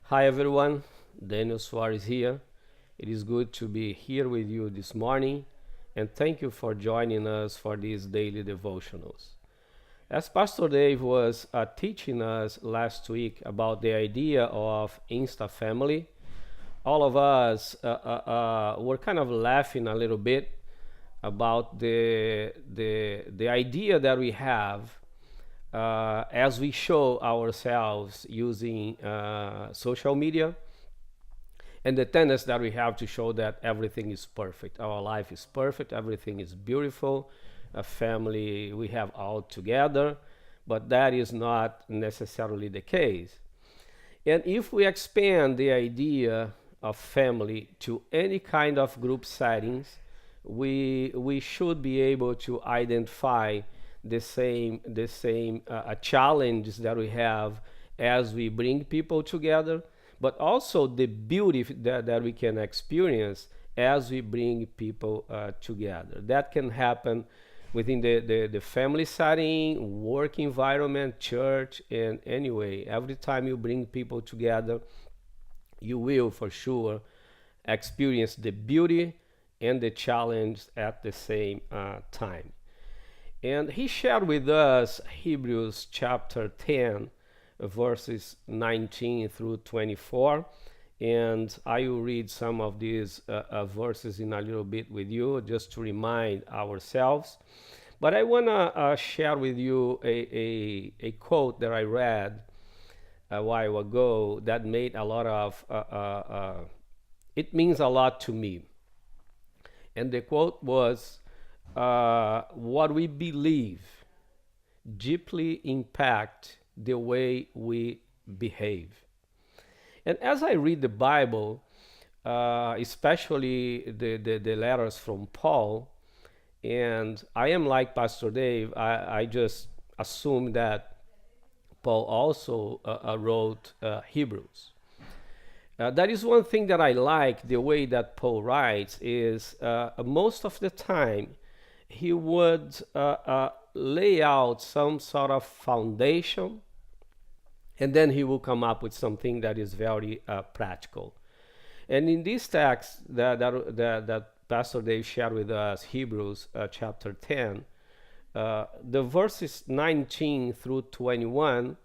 Hi everyone, Daniel Suarez here. It is good to be here with you this morning, and thank you for joining us for these daily devotionals. As Pastor Dave was teaching us last week about the idea of Insta family, all of us were kind of laughing a little bit about the idea that we have as we show ourselves using social media and the tendency that we have to show that everything is perfect. Our life is perfect, everything is beautiful, a family we have all together, but that is not necessarily the case. And if we expand the idea of family to any kind of group settings, we should be able to identify the same challenges that we have as we bring people together, but also the beauty that we can experience as we bring people together. That can happen within the family setting, work environment, church, and anyway, every time you bring people together, you will for sure experience the beauty and the challenge at the same time. And he shared with us Hebrews chapter 10, verses 19 through 24. And I will read some of these verses in a little bit with you just to remind ourselves. But I want to share with you a quote that I read a while ago that made a lot of, it means a lot to me. And the quote was, what we believe deeply impact the way we behave. And as I read the Bible, especially the letters from Paul, and I am like Pastor Dave, I just assume that Paul also wrote Hebrews. That is one thing that I like the way that Paul writes is most of the time he would lay out some sort of foundation, and then he will come up with something that is very practical. And in this text that Pastor Dave shared with us, Hebrews chapter 10, the verses 19 through 21,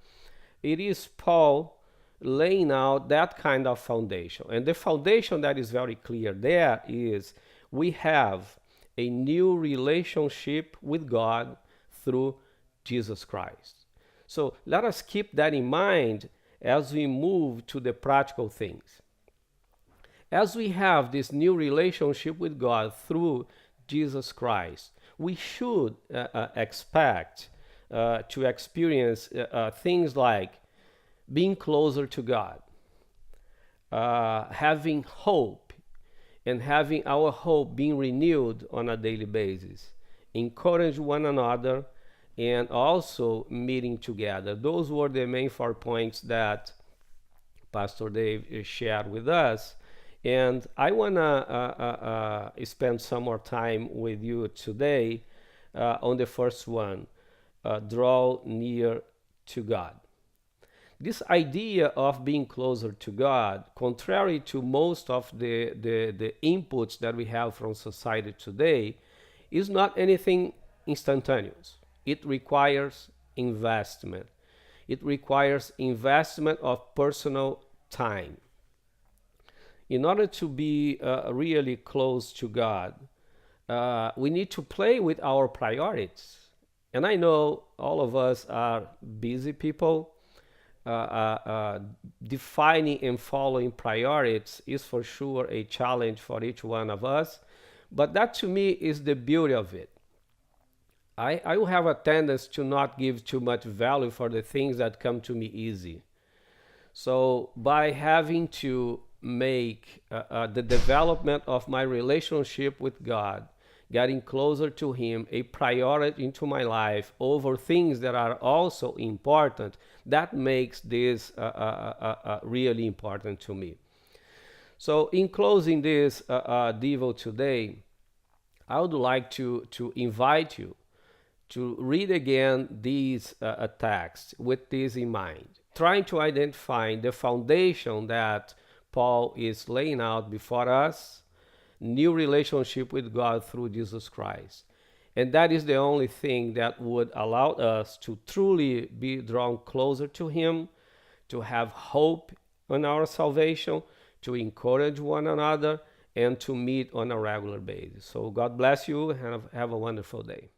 it is Paul laying out that kind of foundation. And the foundation that is very clear there is we have a new relationship with God through Jesus Christ. So let us keep that in mind as we move to the practical things. As we have this new relationship with God through Jesus Christ, we should expect to experience things like being closer to God, having hope, and having our hope being renewed on a daily basis, encourage one another, and also meeting together. Those were the main 4 points that Pastor Dave shared with us. And I want to spend some more time with you today on the first one, draw near to God. This idea of being closer to God, contrary to most of the inputs that we have from society today, is not anything instantaneous. It requires investment. It requires investment of personal time. In order to be really close to God, we need to play with our priorities. And I know all of us are busy people. Defining and following priorities is for sure a challenge for each one of us. But that to me is the beauty of it. I will have a tendency to not give too much value for the things that come to me easy. So by having to make the development of my relationship with God, getting closer to Him, a priority into my life over things that are also important, that makes this really important to me. So in closing this Devo today, I would like to invite you to read again these texts with this in mind. trying to identify the foundation that Paul is laying out before us, new relationship with God through Jesus Christ. And that is the only thing that would allow us to truly be drawn closer to Him, to have hope on our salvation, to encourage one another, and to meet on a regular basis. So God bless you and have a wonderful day.